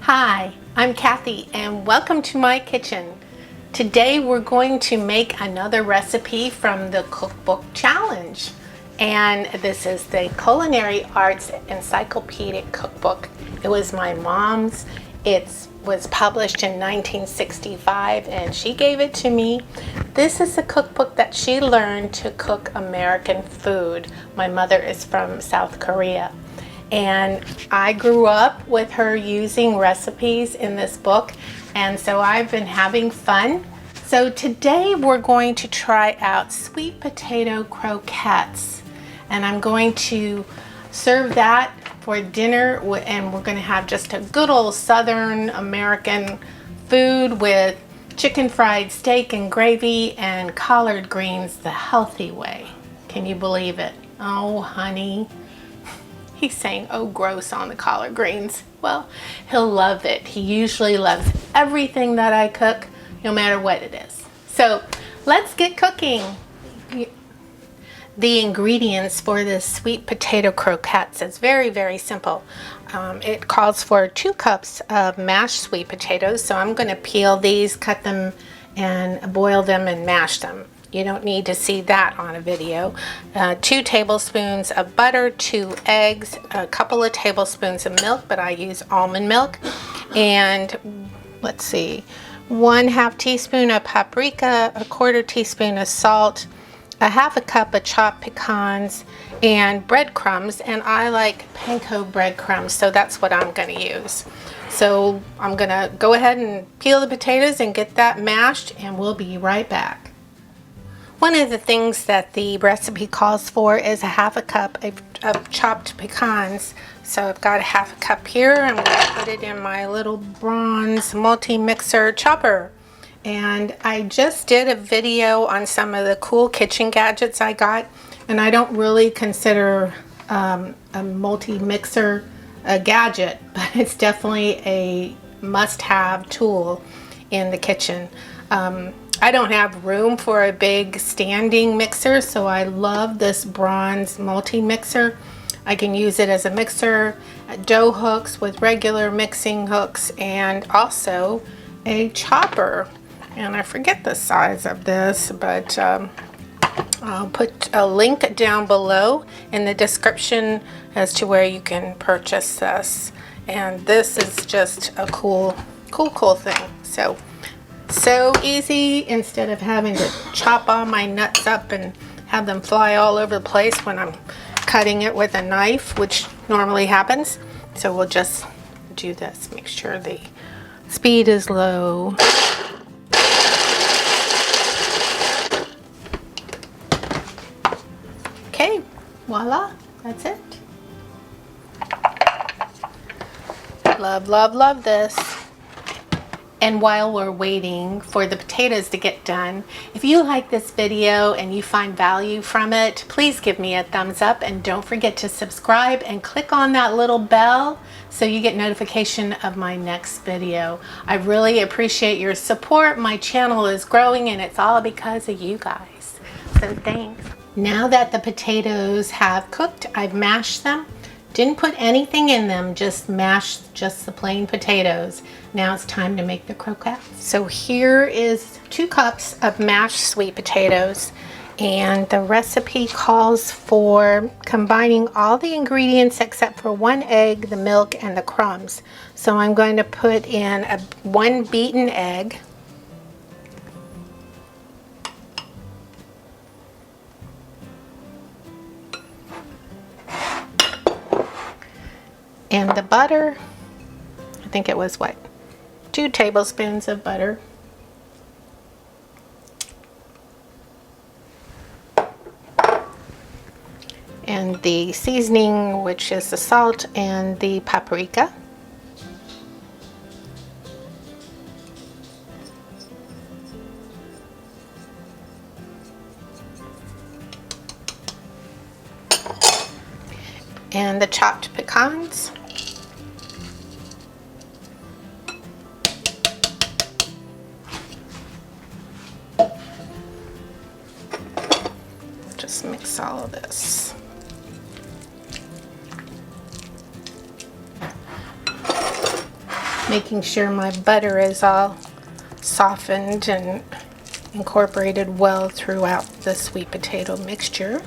Hi, I'm Kathy and welcome to my kitchen. Today we're going to make another recipe from the Cookbook Challenge. And this is the Culinary Arts Encyclopedic Cookbook. It was my mom's. It was published in 1965 and she gave it to me. This is a cookbook that she learned to cook American food. My mother is from South Korea. And I grew up with her using recipes in this book, and so I've been having fun. So today we're going to try out sweet potato croquettes, and I'm going to serve that for dinner, and we're going to have just a good old Southern American food with chicken fried steak and gravy and collard greens the healthy way. Can you believe it? Oh, honey. He's saying, oh, gross on the collard greens. Well, he'll love it. He usually loves everything that I cook, no matter what it is. So let's get cooking. The ingredients for this sweet potato croquettes is very, very simple. It calls for 2 cups of mashed sweet potatoes. So I'm going to peel these, cut them, and boil them and mash them. You don't need to see that on a video. 2 tablespoons of butter, 2 eggs, a couple of tablespoons of milk, but I use almond milk. And let's see, 1/2 teaspoon of paprika, 1/4 teaspoon of salt, 1/2 cup of chopped pecans, and breadcrumbs. And I like Panko breadcrumbs, so that's what I'm going to use. So I'm going to go ahead and peel the potatoes and get that mashed, and we'll be right back. One of the things that the recipe calls for is 1/2 cup of chopped pecans. So I've got 1/2 cup here. I'm going to put it in my little bronze multi-mixer chopper. And I just did a video on some of the cool kitchen gadgets I got. And I don't really consider a multi-mixer a gadget, but it's definitely a must-have tool in the kitchen. I don't have room for a big standing mixer, so I love this bronze multi-mixer. I can use it as a mixer, dough hooks with regular mixing hooks, and also a chopper. And I forget the size of this, but I'll put a link down below in the description as to where you can purchase this. And this is just a cool thing. So easy, instead of having to chop all my nuts up and have them fly all over the place when I'm cutting it with a knife, which normally happens. So we'll just do this. Make sure the speed is low. Okay, voila, that's it. Love, love, love this. And while we're waiting for the potatoes to get done, if you like this video and you find value from it, please give me a thumbs up and don't forget to subscribe and click on that little bell so you get notification of my next video. I really appreciate your support. My channel is growing and it's all because of you guys. So thanks. Now that the potatoes have cooked, I've mashed them. Didn't put anything in them, just mashed just the plain potatoes. Now it's time to make the croquettes. So here is 2 cups of mashed sweet potatoes, and the recipe calls for combining all the ingredients except for 1 egg, the milk, and the crumbs. So I'm going to put in 1 beaten egg, and the butter. I think it was 2 tablespoons of butter. And the seasoning, which is the salt and the paprika. And the chopped pecans. Just mix all of this. making sure my butter is all softened and incorporated well throughout the sweet potato mixture.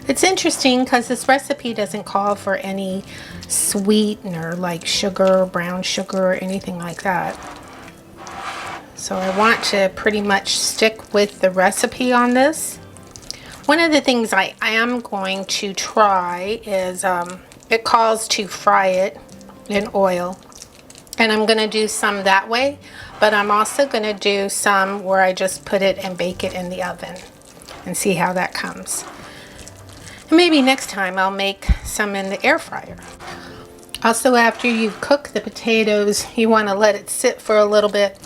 It's interesting because this recipe doesn't call for any sweetener like sugar, brown sugar, or anything like that. So I want to pretty much stick with the recipe on this. One of the things I am going to try is, it calls to fry it in oil. And I'm going to do some that way, but I'm also going to do some where I just put it and bake it in the oven and see how that comes. And maybe next time I'll make some in the air fryer. Also, after you cook the potatoes, you want to let it sit for a little bit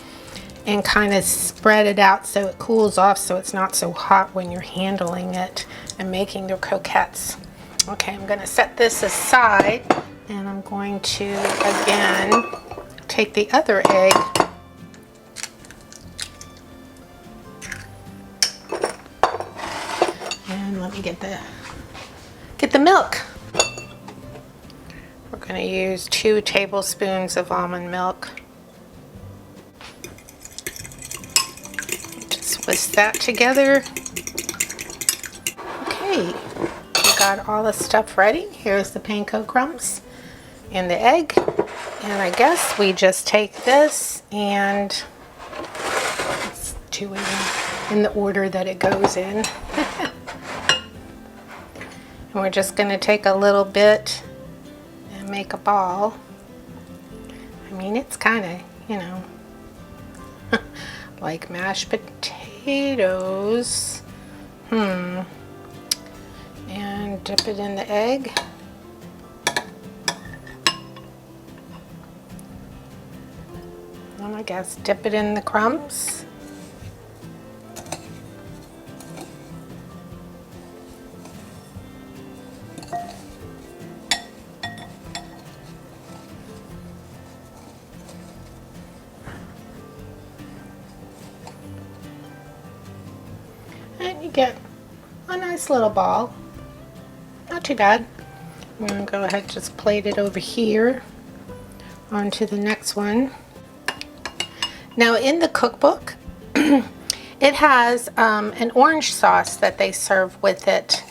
and kind of spread it out so it cools off, so it's not so hot when you're handling it and making the croquettes. Okay, I'm going to set this aside, and I'm going to again take the other egg and let me get the milk. We're going to use 2 tablespoons of almond milk. Just whisk that together. Okay, we got all the stuff ready. Here's the panko crumbs and the egg. And I guess we just take this and let's do it in the order that it goes in. And we're just going to take a little bit and make a ball. I mean, it's kind of, you know, like mashed potatoes. And dip it in the egg. And I guess dip it in the crumbs. And you get a nice little ball. Not too bad. I'm going to go ahead and just plate it over here onto the next one. Now in the cookbook, it has an orange sauce that they serve with it.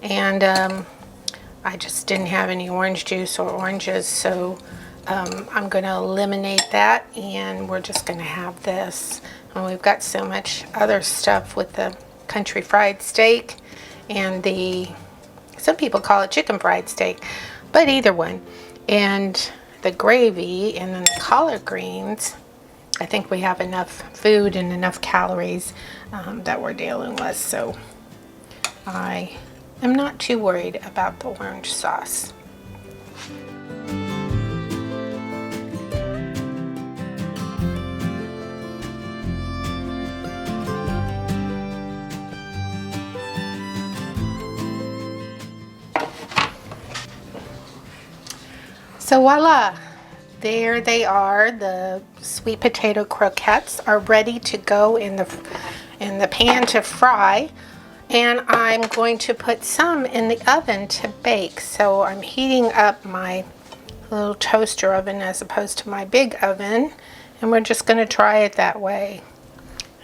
And I just didn't have any orange juice or oranges, so I'm going to eliminate that, and we're just going to have this. And we've got so much other stuff with the country fried steak and some people call it chicken fried steak, but either one. And the gravy and then the collard greens. I think we have enough food and enough calories that we're dealing with, so I am not too worried about the orange sauce. So voila, there they are. The sweet potato croquettes are ready to go in the pan to fry, and I'm going to put some in the oven to bake. So I'm heating up my little toaster oven as opposed to my big oven, and we're just going to try it that way.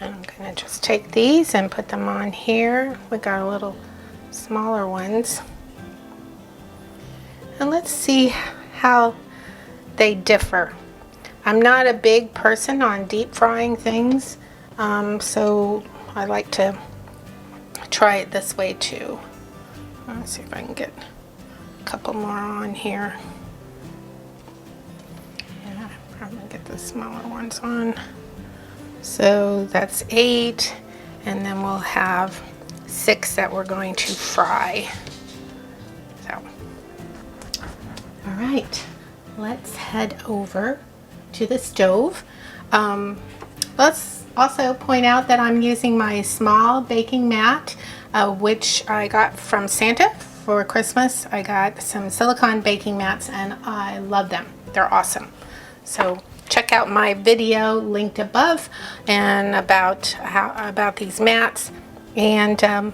And I'm going to just take these and put them on here. We got a little smaller ones, and let's see how they differ. I'm not a big person on deep frying things, so I like to try it this way too. Let's see if I can get a couple more on here. Yeah, I'm gonna get the smaller ones on. So that's 8, and then we'll have 6 that we're going to fry. So, all right, let's head over to the stove. Let's also point out that I'm using my small baking mat, which I got from Santa for Christmas. I got some silicone baking mats and I love them. They're awesome. So check out my video linked above and about these mats. And all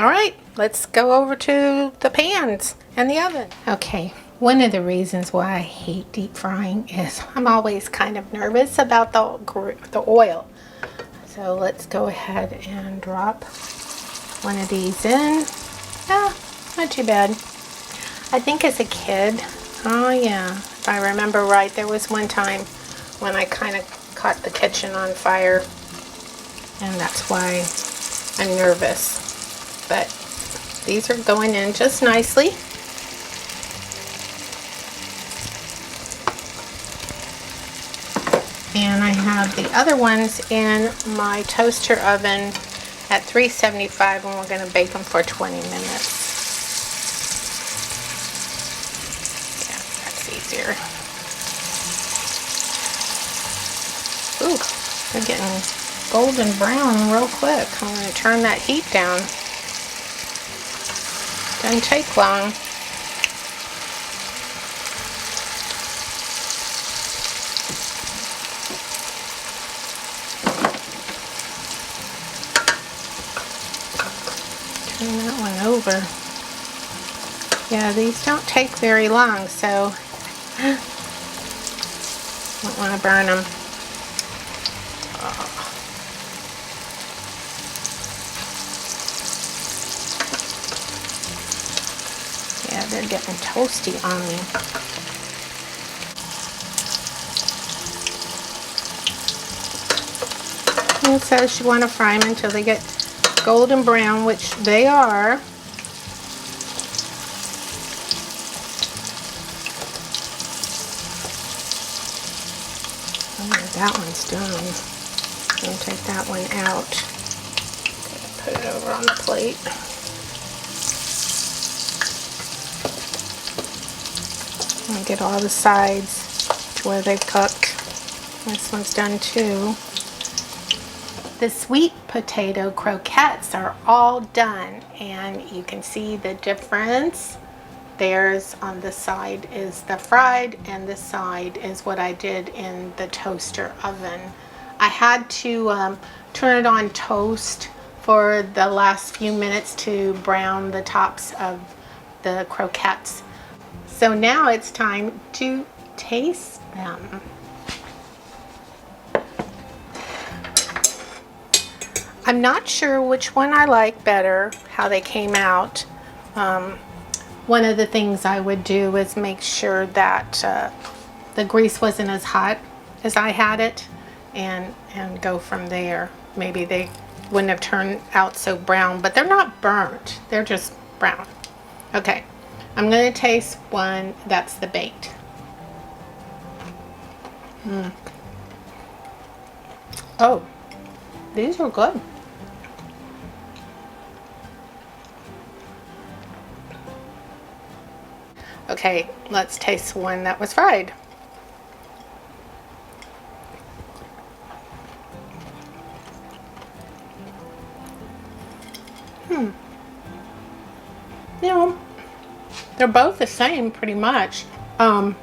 right, let's go over to the pans in the oven. Okay, one of the reasons why I hate deep frying is I'm always kind of nervous about the oil. So let's go ahead and drop one of these in. Not too bad. I think as a kid, oh yeah, if I remember right, there was one time when I kind of caught the kitchen on fire, and that's why I'm nervous. But these are going in just nicely. And I have the other ones in my toaster oven at 375, and we're going to bake them for 20 minutes. Yeah, that's easier. Ooh, they're getting golden brown real quick. I'm going to turn that heat down. Doesn't take long. Turn that one over. Yeah, these don't take very long, so don't want to burn them. Yeah, they're getting toasty on me. And it says you want to fry them until they get golden brown, which they are. Oh, that one's done. I'm going to take that one out. Put it over on the plate. And get all the sides to where they've cooked. This one's done too. The sweet potato croquettes are all done, and you can see the difference. Theirs on this side is the fried, and this side is what I did in the toaster oven. I had to turn it on toast for the last few minutes to brown the tops of the croquettes. So now it's time to taste them. I'm not sure which one I like better, how they came out. One of the things I would do is make sure that the grease wasn't as hot as I had it, and go from there. Maybe they wouldn't have turned out so brown, but they're not burnt. They're just brown. Okay, I'm going to taste one that's the baked. Oh, these are good. Okay, let's taste one that was fried. You know, they're both the same pretty much. I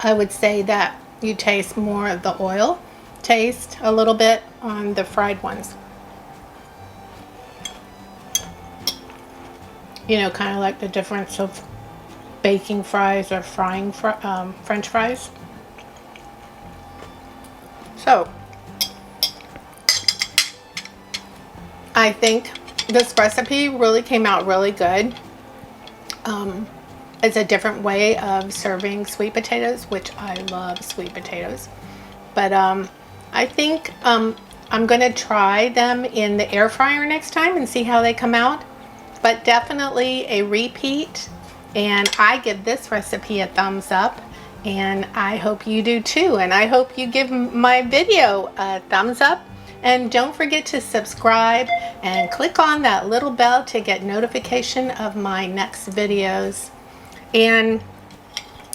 would say that you taste more of the oil taste a little bit on the fried ones. You know, kind of like the difference of baking fries or frying French fries. So, I think this recipe really came out really good. It's a different way of serving sweet potatoes, which I love sweet potatoes. But I think I'm going to try them in the air fryer next time and see how they come out. But definitely a repeat. And I give this recipe a thumbs up, and I hope you do too. And I hope you give my video a thumbs up. And don't forget to subscribe and click on that little bell to get notification of my next videos. And,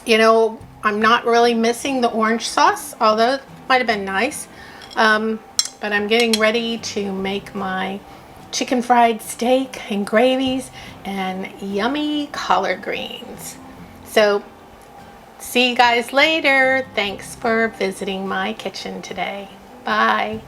you know, I'm not really missing the orange sauce, although it might have been nice. But I'm getting ready to make my chicken fried steak and gravies and yummy collard greens. So see you guys later. Thanks for visiting my kitchen today. Bye.